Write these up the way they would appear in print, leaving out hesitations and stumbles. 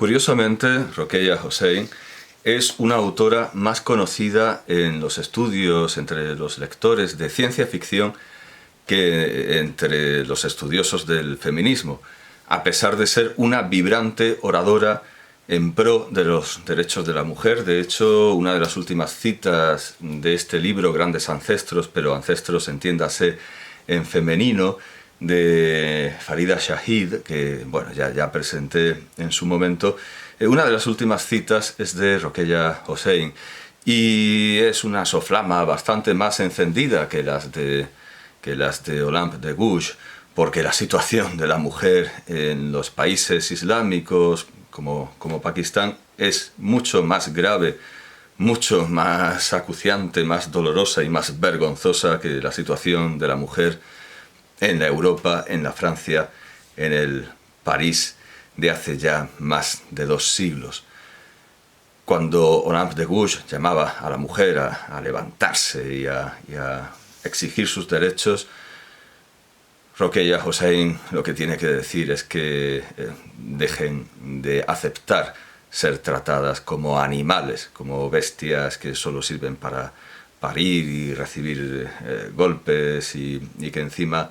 Curiosamente, Rokeya Hossein es una autora más conocida en los estudios entre los lectores de ciencia ficción que entre los estudiosos del feminismo, a pesar de ser una vibrante oradora en pro de los derechos de la mujer. De hecho, una de las últimas citas de este libro, Grandes Ancestros, pero ancestros entiéndase en femenino, de Farida Shahid, que bueno, ya presenté en su momento, una de las últimas citas es de Rokeya Hossein y es una soflama bastante más encendida que las de Olympe de Gouges, porque la situación de la mujer en los países islámicos como Pakistán es mucho más grave, mucho más acuciante, más dolorosa y más vergonzosa que la situación de la mujer en la Europa, en la Francia, en el París de hace ya más de 2 siglos. Cuando Olympe de Gouges llamaba a la mujer a levantarse y a exigir sus derechos, Rokeya Hossein lo que tiene que decir es que dejen de aceptar ser tratadas como animales, como bestias que solo sirven para parir y recibir golpes y que encima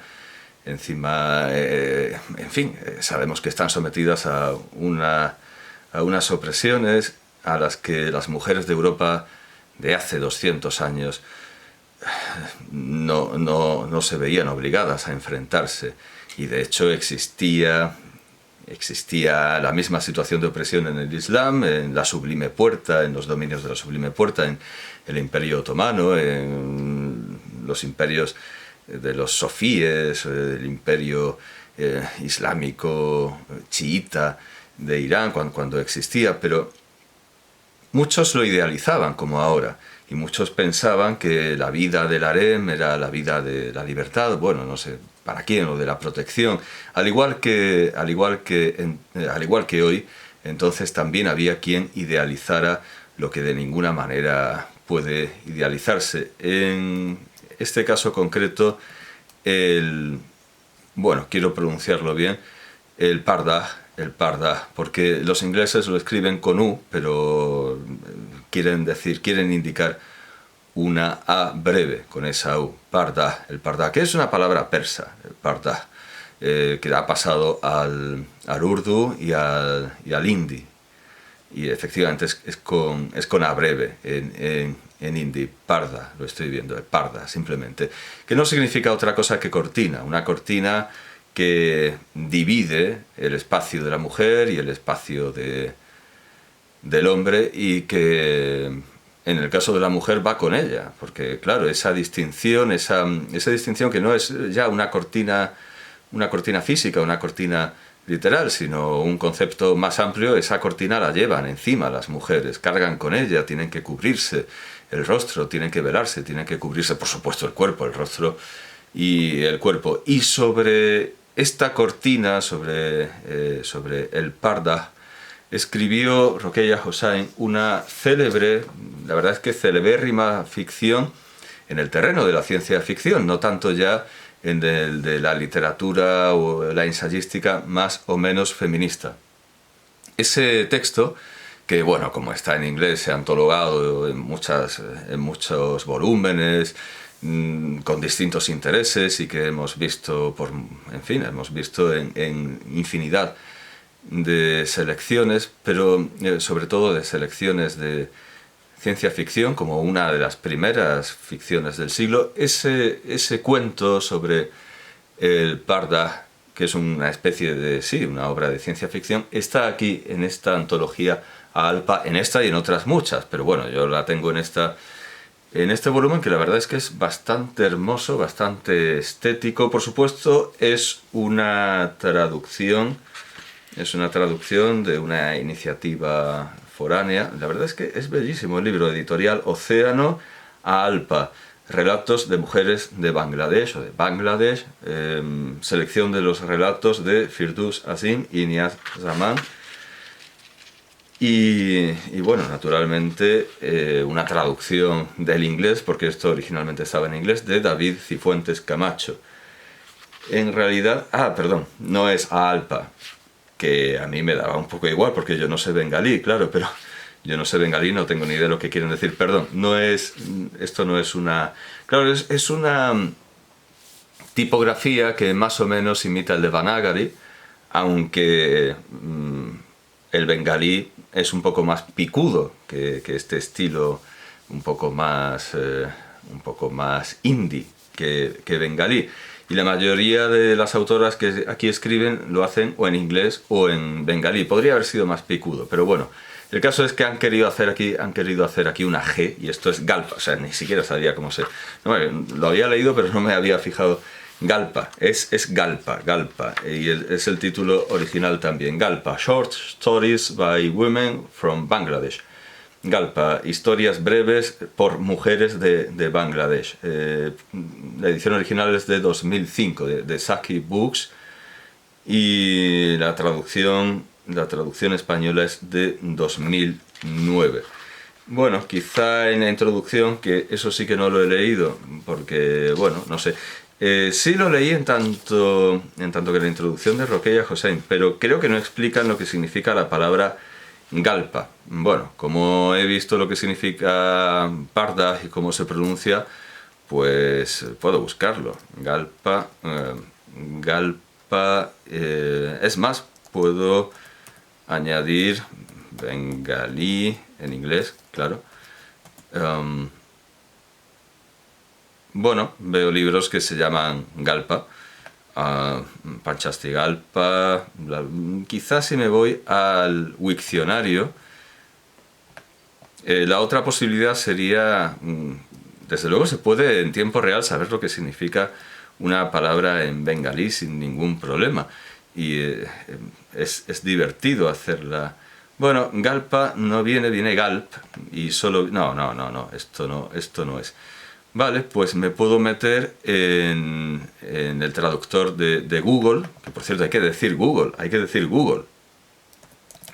en fin, sabemos que están sometidas a unas opresiones a las que las mujeres de Europa de hace 200 años no se veían obligadas a enfrentarse, y de hecho existía la misma situación de opresión en el Islam, en la Sublime Puerta, en los dominios de la Sublime Puerta, en el Imperio Otomano, en los imperios de los sofíes, el imperio islámico chiita de Irán cuando existía, pero muchos lo idealizaban como ahora, y muchos pensaban que la vida del harem era la vida de la libertad, bueno, no sé para quién, o de la protección, al igual que hoy. Entonces también había quien idealizara lo que de ninguna manera puede idealizarse. En este caso concreto, quiero pronunciarlo bien, el parda, porque los ingleses lo escriben con U, pero quieren indicar una A breve con esa U, el parda, que es una palabra persa, el parda, que ha pasado al urdu y al hindi, y efectivamente es con A breve en hindi, parda, lo estoy viendo, parda simplemente, que no significa otra cosa que cortina, una cortina que divide el espacio de la mujer y el espacio del hombre, y que en el caso de la mujer va con ella, porque claro, esa distinción que no es ya una cortina física, una cortina literal, sino un concepto más amplio, esa cortina la llevan encima las mujeres, cargan con ella, tienen que cubrirse el rostro, tienen que velarse, tienen que cubrirse, por supuesto, el cuerpo, el rostro y el cuerpo. Y sobre esta cortina, sobre el parda, escribió Rokeya Hossein una célebre, la verdad es que celebérrima ficción en el terreno de la ciencia ficción, no tanto ya en el de la literatura o la ensayística más o menos feminista. Ese texto, que bueno, como está en inglés, se ha antologado en muchos volúmenes, con distintos intereses, y que hemos visto en infinidad de selecciones, pero sobre todo de selecciones de ciencia ficción, como una de las primeras ficciones del siglo. Ese cuento sobre el parda, que es una especie de, una obra de ciencia ficción, está aquí en esta antología Alpa, en esta y en otras muchas, pero bueno, yo la tengo en este volumen, que la verdad es que es bastante hermoso, bastante estético. Por supuesto, es una traducción de una iniciativa foránea. La verdad es que es bellísimo el libro, editorial Océano a Alpa, relatos de mujeres de Bangladesh, selección de los relatos de Firdous Azim y Niaz Zaman. Y bueno, naturalmente una traducción del inglés, porque esto originalmente estaba en inglés, de David Cifuentes Camacho. En realidad, no es a Alpa, que a mí me daba un poco igual, porque yo no sé bengalí, claro, pero yo no sé bengalí, no tengo ni idea de lo que quieren decir. Perdón, esto no es una... Claro, es una tipografía que más o menos imita el Devanagari, aunque el bengalí es un poco más picudo que este estilo un poco más indie que bengalí. Y la mayoría de las autoras que aquí escriben lo hacen o en inglés o en bengalí. Podría haber sido más picudo, pero bueno. El caso es que han querido hacer aquí una G, y esto es Galpa. O sea, ni siquiera sabía cómo se... No, lo había leído, pero no me había fijado. Galpa, es Galpa, y es el título original también. Galpa, Short Stories by Women from Bangladesh. Galpa, historias breves por mujeres de Bangladesh. La edición original es de 2005, de Saki Books, y la traducción española es de 2009. Bueno, quizá en la introducción, que eso sí que no lo he leído, porque, bueno, no sé. Sí lo leí en tanto que la introducción de Rokeya Hossein, pero creo que no explican lo que significa la palabra Galpa. Bueno, como he visto lo que significa parda y cómo se pronuncia, pues puedo buscarlo. Galpa, es más, puedo añadir bengalí en inglés, claro. Bueno, veo libros que se llaman Galpa, Panchastigalpa. Quizás si me voy al Wikcionario, la otra posibilidad sería, desde luego se puede en tiempo real saber lo que significa una palabra en bengalí sin ningún problema, y es divertido hacerla. Bueno, Galpa no viene Galp, y solo... No, esto no es. Vale, pues me puedo meter en el traductor de Google, que por cierto hay que decir Google.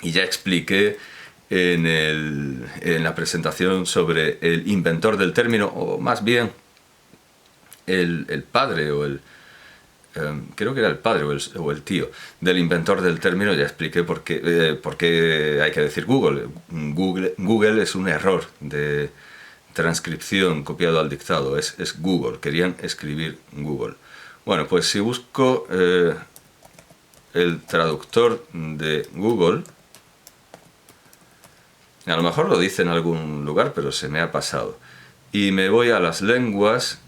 Y ya expliqué en la presentación sobre el inventor del término, o más bien el padre o el... creo que era el padre o el tío del inventor del término. Ya expliqué por qué hay que decir Google. Google es un error de transcripción copiado al dictado, es Google, querían escribir Google. Bueno, pues si busco el traductor de Google, a lo mejor lo dice en algún lugar, pero se me ha pasado, y me voy a las lenguas,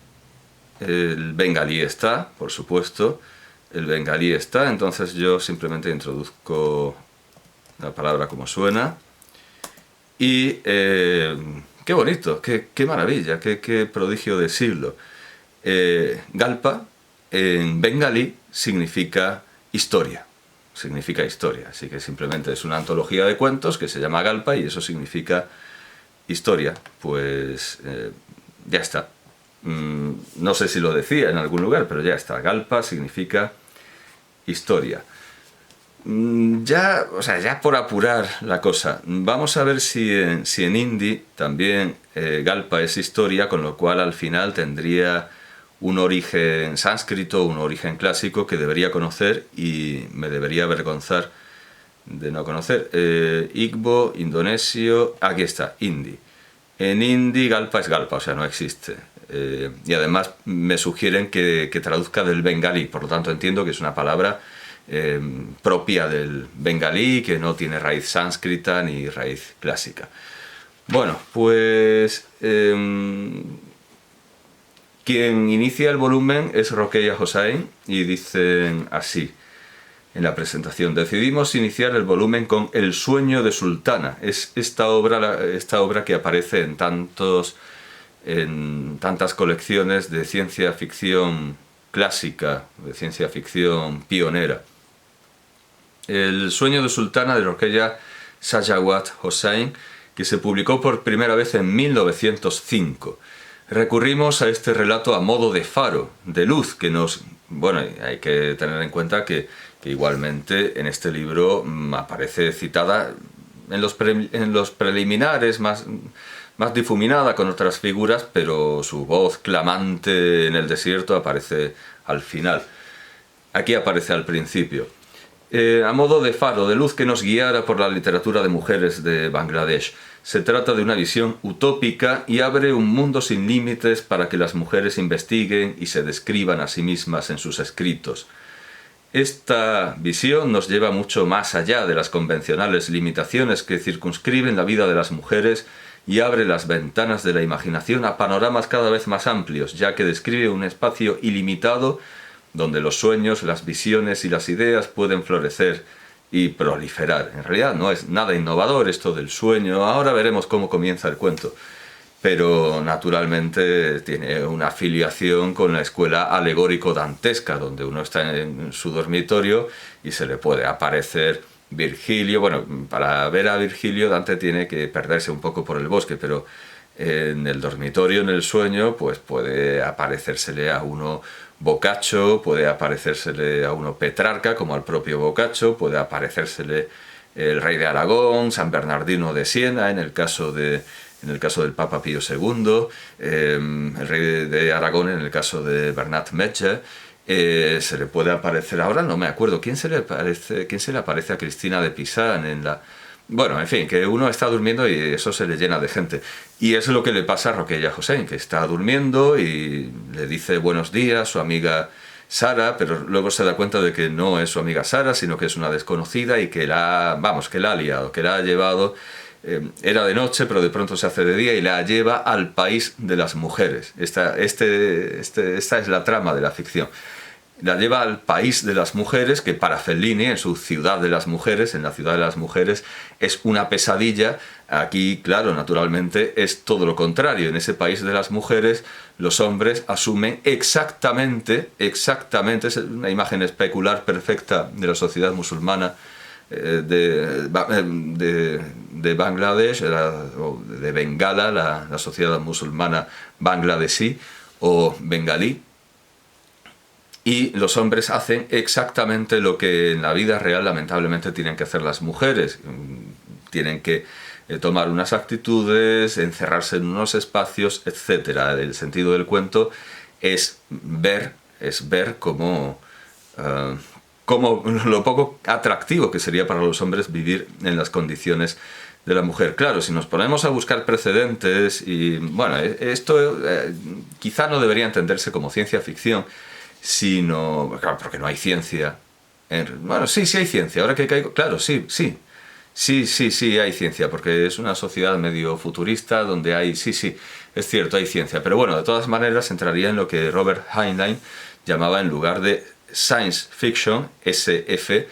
el bengalí está, por supuesto, entonces yo simplemente introduzco la palabra como suena, y qué bonito, qué maravilla, qué prodigio de siglo. Galpa en bengalí significa historia, así que simplemente es una antología de cuentos que se llama Galpa y eso significa historia. Pues ya está. No sé si lo decía en algún lugar, pero ya está. Galpa significa historia. Ya por apurar la cosa, vamos a ver si en hindi también Galpa es historia, con lo cual al final tendría un origen sánscrito, un origen clásico que debería conocer y me debería avergonzar de no conocer. Igbo, indonesio, aquí está, hindi. En hindi Galpa es Galpa, o sea, no existe. Y además me sugieren que traduzca del bengalí, por lo tanto entiendo que es una palabra propia del bengalí, que no tiene raíz sánscrita ni raíz clásica. Bueno, pues quien inicia el volumen es Rokeya Hossein, y dicen así en la presentación: decidimos iniciar el volumen con El sueño de Sultana. Es esta obra que aparece en tantas colecciones de ciencia ficción clásica, de ciencia ficción pionera. El sueño de Sultana, de Rokeya Sajawat Hossein, que se publicó por primera vez en 1905. Recurrimos a este relato a modo de faro, de luz, que nos... Bueno, hay que tener en cuenta que igualmente en este libro aparece citada en los preliminares, más difuminada con otras figuras, pero su voz clamante en el desierto aparece al final. Aquí aparece al principio. a modo de faro, de luz que nos guiara por la literatura de mujeres de Bangladesh. Se trata de una visión utópica y abre un mundo sin límites para que las mujeres investiguen y se describan a sí mismas en sus escritos. Esta visión nos lleva mucho más allá de las convencionales limitaciones que circunscriben la vida de las mujeres y abre las ventanas de la imaginación a panoramas cada vez más amplios, ya que describe un espacio ilimitado donde los sueños, las visiones y las ideas pueden florecer y proliferar. En realidad no es nada innovador esto del sueño, ahora veremos cómo comienza el cuento, pero naturalmente tiene una afiliación con la escuela alegórico-dantesca, donde uno está en su dormitorio y se le puede aparecer Virgilio. Bueno, para ver a Virgilio Dante tiene que perderse un poco por el bosque, pero en el dormitorio, en el sueño, pues puede aparecérsele a uno Boccaccio, puede aparecérsele a uno Petrarca, como al propio Boccaccio, puede aparecérsele el rey de Aragón, San Bernardino de Siena, en el caso del Papa Pío II, el rey de Aragón en el caso de Bernat Metge. Se le puede aparecer, ahora no me acuerdo, ¿quién se le aparece a Cristina de Pisán en la... Bueno, en fin, que uno está durmiendo y eso se le llena de gente. Y es lo que le pasa a Roquella Hossein, que está durmiendo y le dice buenos días a su amiga Sara, pero luego se da cuenta de que no es su amiga Sara, sino que es una desconocida y que la ha liado, que la ha llevado... era de noche, pero de pronto se hace de día y la lleva al país de las mujeres. Esta es la trama de la ficción. La lleva al país de las mujeres, que para Fellini, en su ciudad de las mujeres, en la ciudad de las mujeres, es una pesadilla. Aquí, claro, naturalmente, es todo lo contrario. En ese país de las mujeres, los hombres asumen exactamente, es una imagen especular perfecta de la sociedad musulmana, de Bangladesh, o de Bengala, la sociedad musulmana bangladesí o bengalí, y los hombres hacen exactamente lo que en la vida real lamentablemente tienen que hacer las mujeres. Tienen que tomar unas actitudes, encerrarse en unos espacios, etc. El sentido del cuento es ver cómo lo poco atractivo que sería para los hombres vivir en las condiciones de la mujer. Claro, si nos ponemos a buscar precedentes, y bueno, esto quizá no debería entenderse como ciencia ficción, sino, claro, porque no hay ciencia. Bueno, sí hay ciencia, ahora que caigo, claro, sí hay ciencia, porque es una sociedad medio futurista donde hay, es cierto, hay ciencia, pero bueno, de todas maneras entraría en lo que Robert Heinlein llamaba, en lugar de science fiction, SF,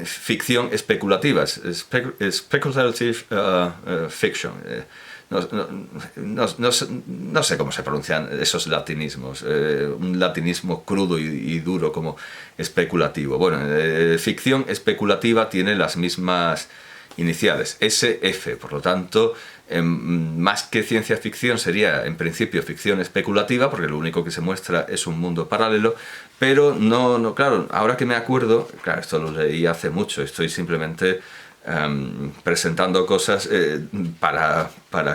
ficción especulativa, speculative fiction. No sé cómo se pronuncian esos latinismos, un latinismo crudo y duro como especulativo. Bueno, ficción especulativa tiene las mismas iniciales, SF, por lo tanto, más que ciencia ficción sería en principio ficción especulativa, porque lo único que se muestra es un mundo paralelo, pero no, claro, ahora que me acuerdo, claro, esto lo leí hace mucho, estoy simplemente presentando cosas para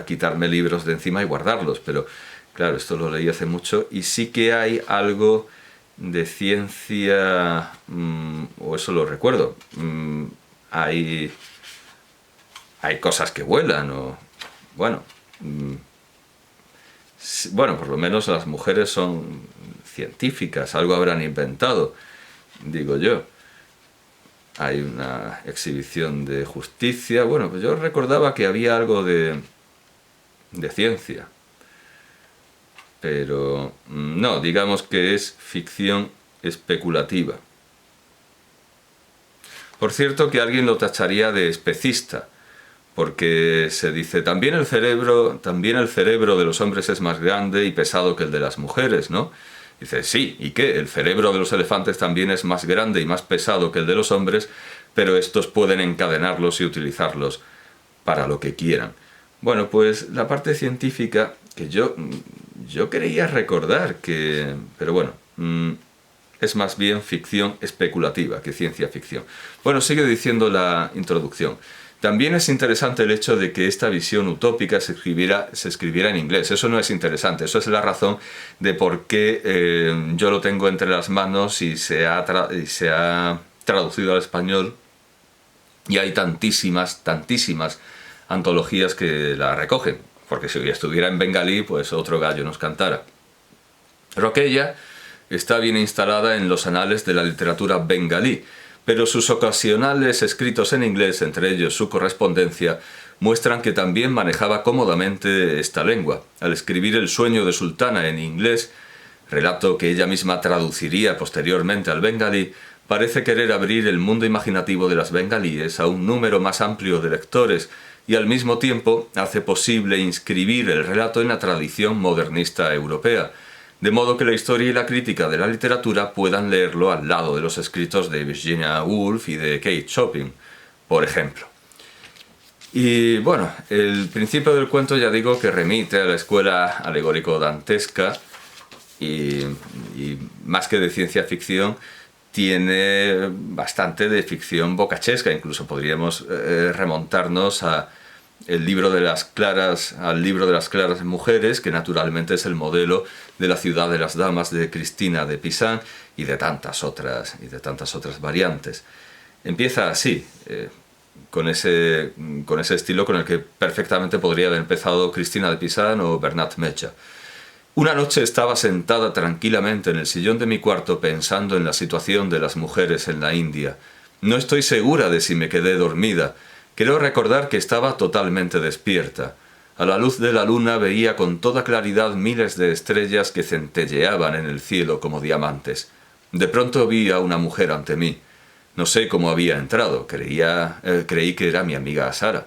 quitarme libros de encima y guardarlos, pero claro, esto lo leí hace mucho y sí que hay algo de ciencia, o eso lo recuerdo, hay cosas que vuelan, o bueno, por lo menos las mujeres son científicas, algo habrán inventado, digo yo. Hay una exhibición de justicia. Bueno, pues yo recordaba que había algo de ciencia. Pero no, digamos que es ficción especulativa. Por cierto, que alguien lo tacharía de especista, porque se dice, también el cerebro de los hombres es más grande y pesado que el de las mujeres, ¿no? Dice, sí, ¿y qué? El cerebro de los elefantes también es más grande y más pesado que el de los hombres, pero estos pueden encadenarlos y utilizarlos para lo que quieran. Bueno, pues la parte científica, que yo quería recordar que... Pero bueno, es más bien ficción especulativa que ciencia ficción. Bueno, sigue diciendo la introducción. También es interesante el hecho de que esta visión utópica se escribiera en inglés. Eso no es interesante, eso es la razón de por qué yo lo tengo entre las manos y se ha traducido al español y hay tantísimas antologías que la recogen, porque si estuviera en bengalí, pues otro gallo nos cantara. Rokeya está bien instalada en los anales de la literatura bengalí, pero sus ocasionales escritos en inglés, entre ellos su correspondencia, muestran que también manejaba cómodamente esta lengua. Al escribir El sueño de Sultana en inglés, relato que ella misma traduciría posteriormente al bengalí, parece querer abrir el mundo imaginativo de las bengalíes a un número más amplio de lectores y al mismo tiempo hace posible inscribir el relato en la tradición modernista europea, de modo que la historia y la crítica de la literatura puedan leerlo al lado de los escritos de Virginia Woolf y de Kate Chopin, por ejemplo. Y bueno, el principio del cuento ya digo que remite a la escuela alegórico-dantesca y más que de ciencia ficción, tiene bastante de ficción bocachesca. Incluso podríamos remontarnos al libro de las claras mujeres, que naturalmente es el modelo de la ciudad de las damas de Cristina de Pizan y de tantas otras variantes. Empieza así, con ese estilo con el que perfectamente podría haber empezado Cristina de Pizan o Bernat Mecha. Una noche estaba sentada tranquilamente en el sillón de mi cuarto pensando en la situación de las mujeres en la India. No estoy segura de si me quedé dormida. Creo recordar que estaba totalmente despierta. A la luz de la luna veía con toda claridad miles de estrellas que centelleaban en el cielo como diamantes. De pronto vi a una mujer ante mí. No sé cómo había entrado. Creí que era mi amiga Sara.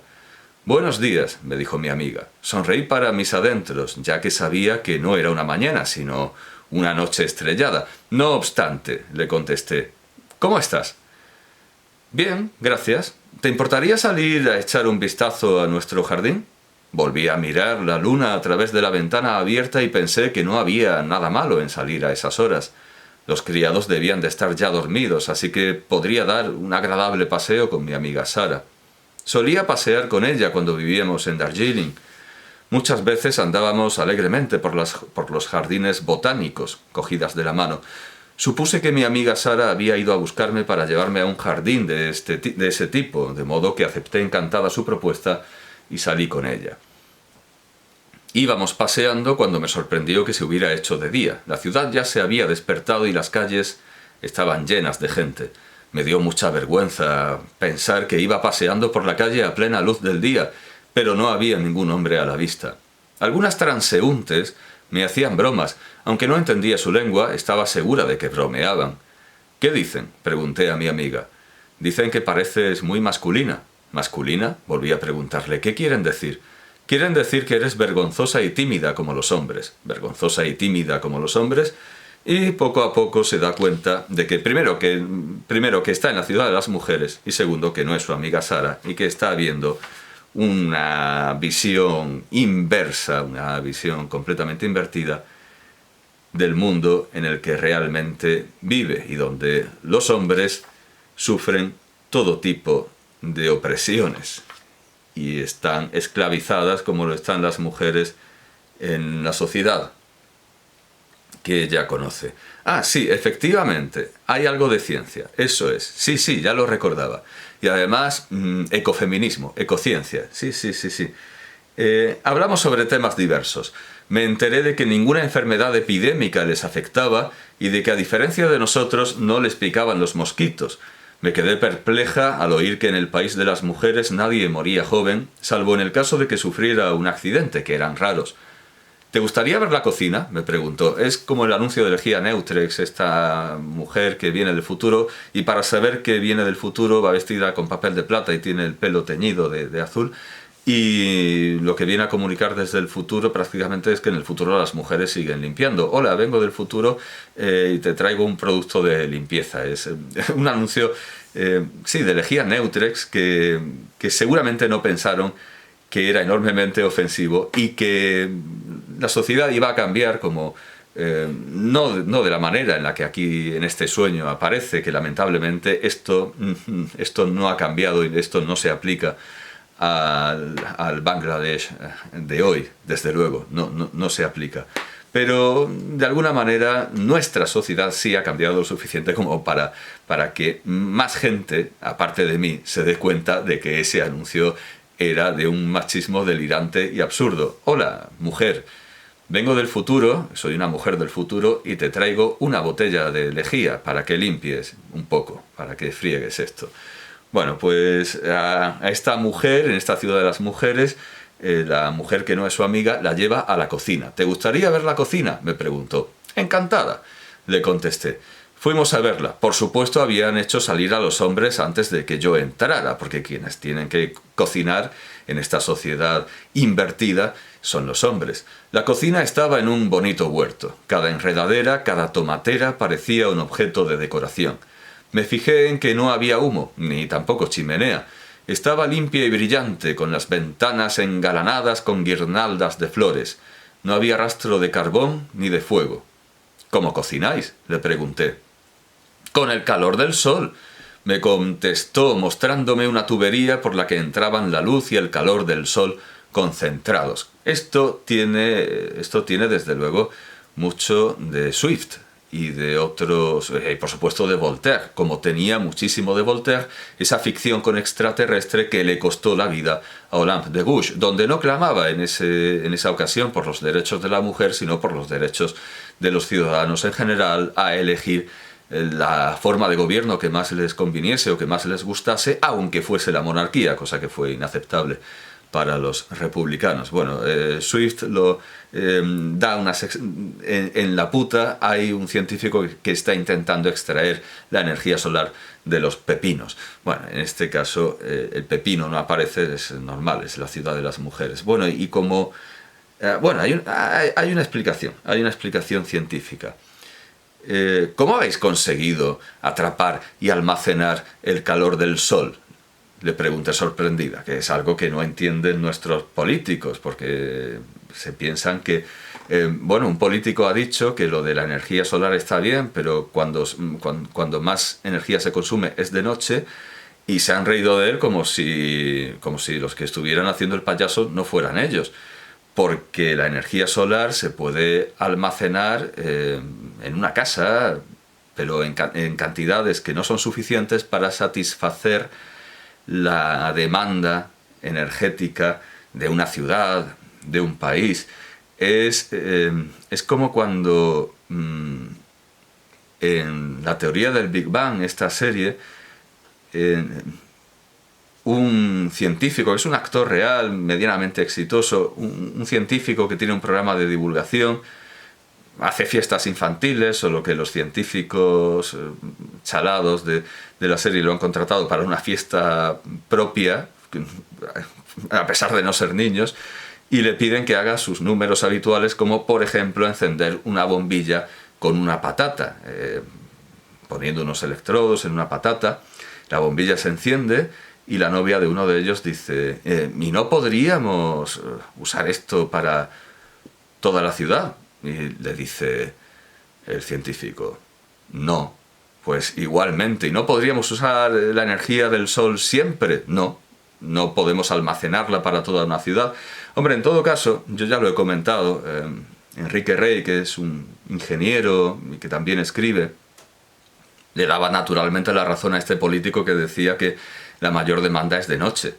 «Buenos días», me dijo mi amiga. Sonreí para mis adentros, ya que sabía que no era una mañana, sino una noche estrellada. «No obstante», le contesté. «¿Cómo estás?» «Bien, gracias. ¿Te importaría salir a echar un vistazo a nuestro jardín?» Volví a mirar la luna a través de la ventana abierta y pensé que no había nada malo en salir a esas horas. Los criados debían de estar ya dormidos, así que podría dar un agradable paseo con mi amiga Sara. Solía pasear con ella cuando vivíamos en Darjeeling. Muchas veces andábamos alegremente por los jardines botánicos, cogidas de la mano. Supuse que mi amiga Sara había ido a buscarme para llevarme a un jardín de ese tipo, de modo que acepté encantada su propuesta y salí con ella. Íbamos paseando cuando me sorprendió que se hubiera hecho de día. La ciudad ya se había despertado y las calles estaban llenas de gente. Me dio mucha vergüenza pensar que iba paseando por la calle a plena luz del día, pero no había ningún hombre a la vista. Algunas transeúntes me hacían bromas. Aunque no entendía su lengua, estaba segura de que bromeaban. «¿Qué dicen?», pregunté a mi amiga. «Dicen que pareces muy masculina». «¿Masculina?», volví a preguntarle. «¿Qué quieren decir?» «Quieren decir que eres vergonzosa y tímida como los hombres». «¿Vergonzosa y tímida como los hombres?» Y poco a poco se da cuenta de que primero que está en la ciudad de las mujeres y segundo que no es su amiga Sara y que está viendo una visión inversa, una visión completamente invertida del mundo en el que realmente vive y donde los hombres sufren todo tipo de opresiones y están esclavizadas como lo están las mujeres en la sociedad que ella conoce. Ah, sí, efectivamente, hay algo de ciencia, eso es. Sí, ya lo recordaba. Y además, ecofeminismo, ecociencia, sí. Hablamos sobre temas diversos. Me enteré de que ninguna enfermedad epidémica les afectaba y de que a diferencia de nosotros no les picaban los mosquitos. Me quedé perpleja al oír que en el país de las mujeres nadie moría joven, salvo en el caso de que sufriera un accidente, que eran raros. «¿Te gustaría ver la cocina?», me preguntó. Es como el anuncio de Energía Neutrex, esta mujer que viene del futuro, y para saber que viene del futuro va vestida con papel de plata y tiene el pelo teñido de azul, y lo que viene a comunicar desde el futuro prácticamente es que en el futuro las mujeres siguen limpiando. «Hola, vengo del futuro y te traigo un producto de limpieza». Es un anuncio, de Energía Neutrex que seguramente no pensaron que era enormemente ofensivo y que la sociedad iba a cambiar como no de la manera en la que aquí en este sueño aparece, que lamentablemente esto no ha cambiado y esto no se aplica al Bangladesh de hoy, desde luego, no se aplica. Pero de alguna manera nuestra sociedad sí ha cambiado lo suficiente como para que más gente, aparte de mí, se dé cuenta de que ese anuncio era de un machismo delirante y absurdo. Hola, mujer. Vengo del futuro, soy una mujer del futuro y te traigo una botella de lejía para que limpies un poco, para que friegues esto. Bueno, pues a esta mujer, en esta ciudad de las mujeres, la mujer que no es su amiga la lleva a la cocina. ¿Te gustaría ver la cocina?, me preguntó. Encantada, le contesté. Fuimos a verla. Por supuesto habían hecho salir a los hombres antes de que yo entrara, porque quienes tienen que cocinar en esta sociedad invertida son los hombres. La cocina estaba en un bonito huerto. Cada enredadera, cada tomatera parecía un objeto de decoración. Me fijé en que no había humo, ni tampoco chimenea. Estaba limpia y brillante, con las ventanas engalanadas con guirnaldas de flores. No había rastro de carbón ni de fuego. ¿Cómo cocináis?, le pregunté. Con el calor del sol, me contestó, mostrándome una tubería por la que entraban la luz y el calor del sol concentrados. Esto tiene desde luego mucho de Swift y de otros, por supuesto de Voltaire, como tenía muchísimo de Voltaire, esa ficción con extraterrestre que le costó la vida a Olympe de Gouges, donde no clamaba en esa ocasión por los derechos de la mujer, sino por los derechos de los ciudadanos en general a elegir la forma de gobierno que más les conviniese o que más les gustase, aunque fuese la monarquía, cosa que fue inaceptable para los republicanos. Bueno, Swift lo da en la puta hay un científico que está intentando extraer la energía solar de los pepinos. Bueno, en este caso el pepino no aparece, es normal, es la ciudad de las mujeres. Bueno, y como... bueno, hay una explicación científica. ¿Cómo habéis conseguido atrapar y almacenar el calor del sol?, le pregunté sorprendida, que es algo que no entienden nuestros políticos, porque se piensan que, un político ha dicho que lo de la energía solar está bien, pero cuando más energía se consume es de noche, y se han reído de él como si los que estuvieran haciendo el payaso no fueran ellos, porque la energía solar se puede almacenar en una casa, pero en cantidades que no son suficientes para satisfacer la demanda energética de una ciudad, de un país. Es como cuando en la teoría del Big Bang, esta serie, un científico, que es un actor real, medianamente exitoso, un científico que tiene un programa de divulgación, hace fiestas infantiles, solo que los científicos chalados de la serie lo han contratado para una fiesta propia, a pesar de no ser niños, y le piden que haga sus números habituales, como por ejemplo encender una bombilla con una patata, poniendo unos electrodos en una patata. La bombilla se enciende y la novia de uno de ellos dice: ¿y no podríamos usar esto para toda la ciudad? Y le dice el científico: no, pues igualmente. ¿Y no podríamos usar la energía del sol siempre? No, no podemos almacenarla para toda una ciudad. Hombre, en todo caso, yo ya lo he comentado, Enrique Rey, que es un ingeniero y que también escribe, le daba naturalmente la razón a este político que decía que la mayor demanda es de noche.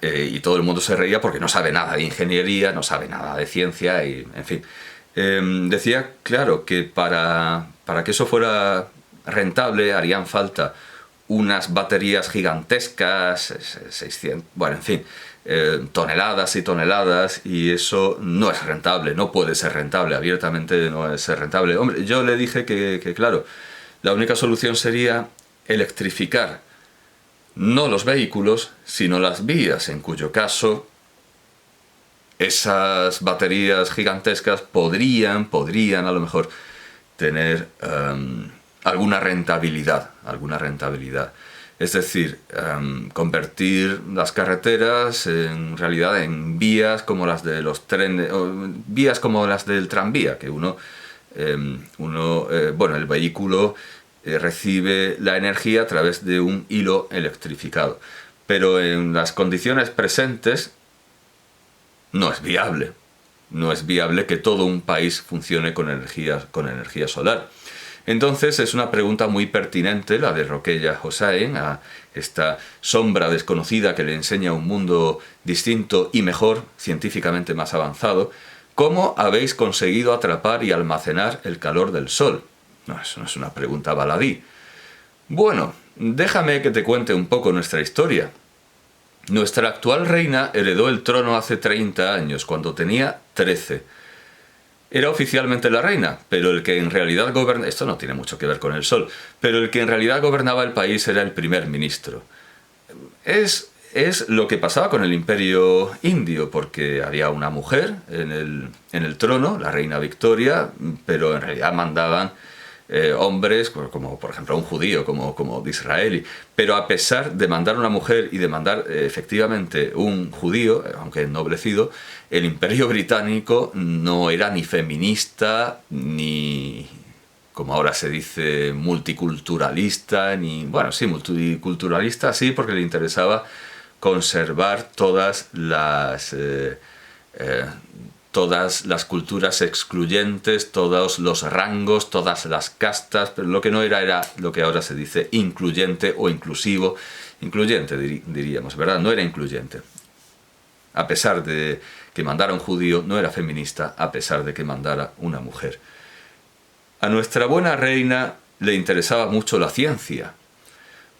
Y todo el mundo se reía porque no sabe nada de ingeniería, no sabe nada de ciencia, y en fin. Decía, claro, que para que eso fuera rentable harían falta unas baterías gigantescas, 600, bueno, en fin, toneladas y toneladas, y eso no es rentable, no puede ser rentable, abiertamente no es rentable. Hombre, yo le dije que claro, la única solución sería electrificar no los vehículos, sino las vías, en cuyo caso esas baterías gigantescas podrían a lo mejor tener alguna rentabilidad. Es decir, convertir las carreteras en realidad en vías como las de los trenes, o vías como las del tranvía, que el vehículo recibe la energía a través de un hilo electrificado. Pero en las condiciones presentes no es viable. no es viable que todo un país funcione con energía solar. Entonces es una pregunta muy pertinente la de Roquella Hossain, a esta sombra desconocida que le enseña un mundo distinto y mejor, científicamente más avanzado. ¿Cómo habéis conseguido atrapar y almacenar el calor del Sol? No, eso no es una pregunta baladí. Bueno, déjame que te cuente un poco nuestra historia. Nuestra actual reina heredó el trono hace 30 años, cuando tenía 13. Era oficialmente la reina, pero el que en realidad gobernaba... Esto no tiene mucho que ver con el Sol, pero el que en realidad gobernaba el país era el primer ministro. Es lo que pasaba con el imperio indio, porque había una mujer en el trono, la reina Victoria, pero en realidad mandaban hombres, como por ejemplo un judío, como Disraeli. Pero a pesar de mandar una mujer y de mandar efectivamente un judío, aunque ennoblecido, el imperio británico no era ni feminista, ni, como ahora se dice, multiculturalista, ni... Bueno, sí, multiculturalista sí, porque le interesaba conservar todas las culturas excluyentes, todos los rangos, todas las castas, pero lo que no era lo que ahora se dice incluyente o inclusivo. Incluyente diríamos, ¿verdad? No era incluyente. A pesar de que mandara un judío, no era feminista, a pesar de que mandara una mujer. A nuestra buena reina le interesaba mucho la ciencia.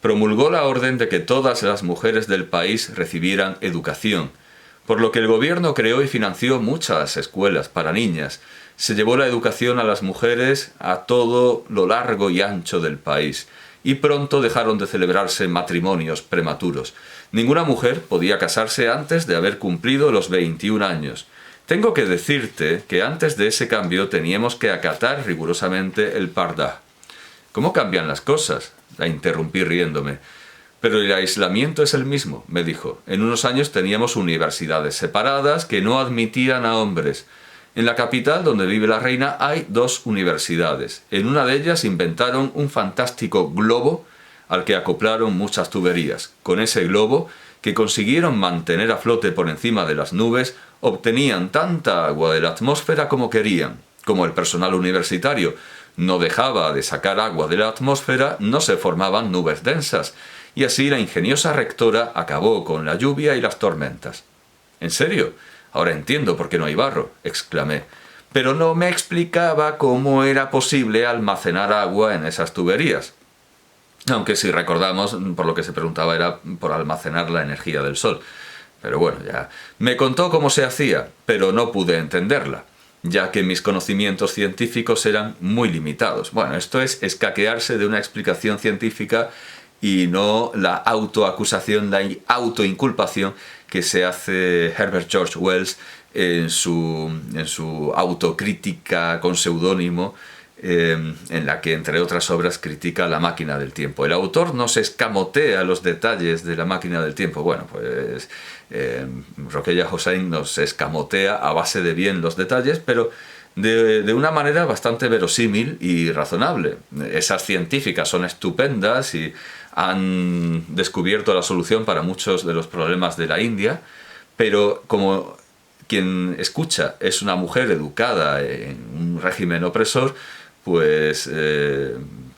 Promulgó la orden de que todas las mujeres del país recibieran educación, por lo que el gobierno creó y financió muchas escuelas para niñas. Se llevó la educación a las mujeres a todo lo largo y ancho del país, y pronto dejaron de celebrarse matrimonios prematuros. Ninguna mujer podía casarse antes de haber cumplido los 21 años. Tengo que decirte que antes de ese cambio teníamos que acatar rigurosamente el Pardah. ¿Cómo cambian las cosas?, la interrumpí riéndome. Pero el aislamiento es el mismo, me dijo. En unos años teníamos universidades separadas que no admitían a hombres. En la capital, donde vive la reina, hay 2 universidades. En una de ellas inventaron un fantástico globo al que acoplaron muchas tuberías. Con ese globo, que consiguieron mantener a flote por encima de las nubes, obtenían tanta agua de la atmósfera como querían. Como el personal universitario no dejaba de sacar agua de la atmósfera, no se formaban nubes densas, y así la ingeniosa rectora acabó con la lluvia y las tormentas. ¿En serio? Ahora entiendo por qué no hay barro, exclamé. Pero no me explicaba cómo era posible almacenar agua en esas tuberías. Aunque si recordamos, por lo que se preguntaba era por almacenar la energía del sol. Pero bueno, ya me contó cómo se hacía, pero no pude entenderla, ya que mis conocimientos científicos eran muy limitados. Bueno, esto es escaquearse de una explicación científica y no la autoacusación, la autoinculpación que se hace Herbert George Wells en su autocrítica con seudónimo, en la que, entre otras obras, critica La máquina del tiempo. El autor no se escamotea los detalles de La máquina del tiempo. Bueno, pues Roquella Hossain nos escamotea a base de bien los detalles, pero de una manera bastante verosímil y razonable. Esas científicas son estupendas y han descubierto la solución para muchos de los problemas de la India, pero como quien escucha es una mujer educada en un régimen opresor, pues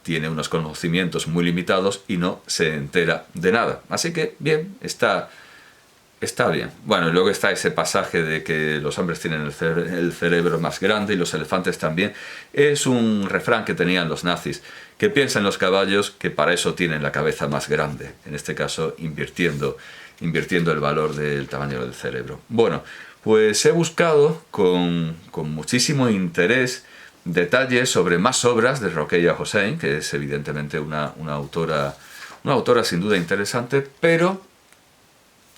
tiene unos conocimientos muy limitados y no se entera de nada. Así que, bien, está bien. Bueno, y luego está ese pasaje de que los hombres tienen el cerebro más grande y los elefantes también. Es un refrán que tenían los nazis, que piensan los caballos que para eso tienen la cabeza más grande. En este caso, invirtiendo el valor del tamaño del cerebro. Bueno, pues he buscado con muchísimo interés detalles sobre más obras de Roquella Hossain, que es evidentemente una autora sin duda interesante, pero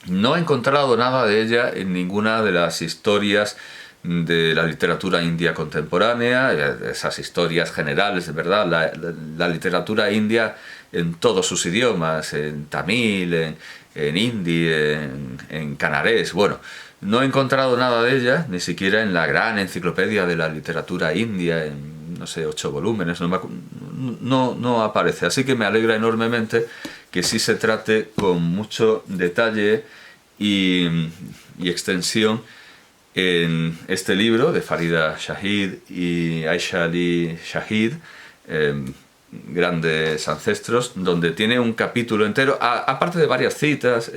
no he encontrado nada de ella en ninguna de las historias de la literatura india contemporánea, esas historias generales, de verdad, la literatura india en todos sus idiomas, en tamil, en hindi, en canarés. Bueno, no he encontrado nada de ella, ni siquiera en la gran enciclopedia de la literatura india, en, no sé, 8 volúmenes, no aparece. Así que me alegra enormemente que sí se trate con mucho detalle y extensión en este libro de Farida Shahid y Aisha Ali Shahid, grandes ancestros, donde tiene un capítulo entero, aparte de varias citas,